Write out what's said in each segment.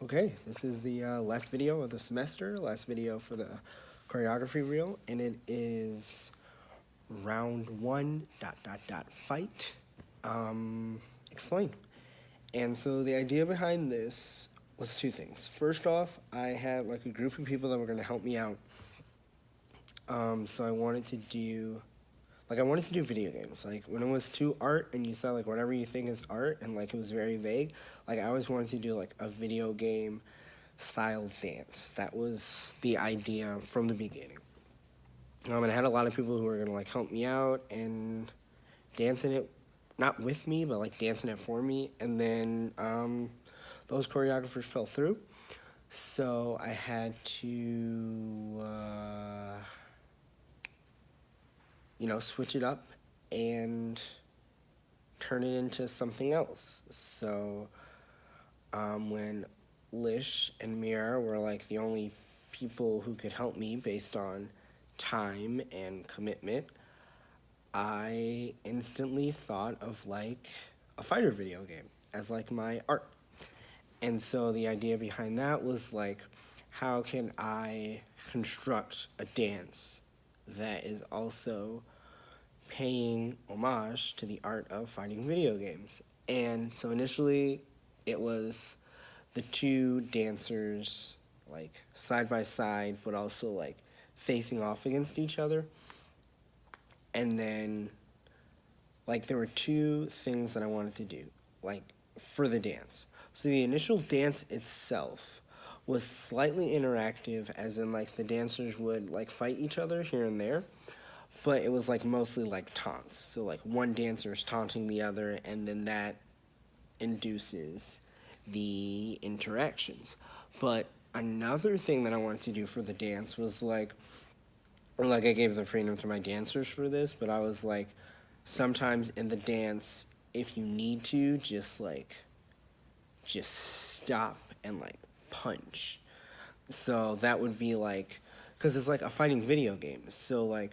Okay, this is the last video of the semester, last video for the choreography reel, and it is round one, fight, explain. And so the idea behind this was two things. First off, I had like a group of people that were going to help me out. So I wanted to do video games. Like when it was too art and you said like whatever you think is art and like it was very vague, like I always wanted to do like a video game style dance. That was the idea from the beginning. And I had a lot of people who were gonna like help me out and dancing it, not with me, but like dancing it for me. And then those choreographers fell through. So I had to switch it up and turn it into something else. So when Lish and Mira were like the only people who could help me based on time and commitment, I instantly thought of like a fighter video game as like my art. And so the idea behind that was like, how can I construct a dance that is also paying homage to the art of fighting video games? And so initially it was the two dancers like side by side, but also like facing off against each other. And then like there were two things that I wanted to do like for the dance. So the initial dance itself was slightly interactive, as in like the dancers would like fight each other here and there, but it was like mostly like taunts. So like one dancer is taunting the other, and then that induces the interactions. But another thing that I wanted to do for the dance was like I gave the freedom to my dancers for this, but I was like, sometimes in the dance, if you need to, just stop and like punch. So that would be like, because it's like a fighting video game. So like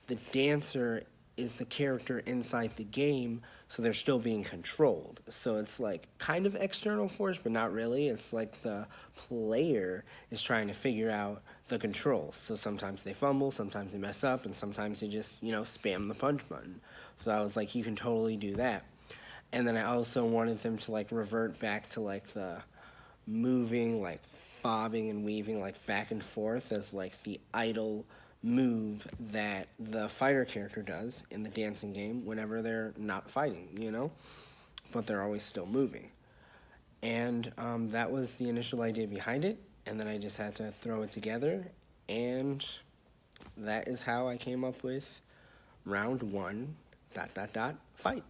the dancer is the character inside the game, so they're still being controlled. So it's like kind of external force, but not really. It's like the player is trying to figure out the controls. So sometimes they fumble, sometimes they mess up, and sometimes they just, spam the punch button. So I was like, you can totally do that. And then I also wanted them to like revert back to like the moving, like bobbing and weaving like back and forth as like the idle move that the fighter character does in the dancing game whenever they're not fighting, but they're always still moving. And that was the initial idea behind it, and then I just had to throw it together, and that is how I came up with round one, fight.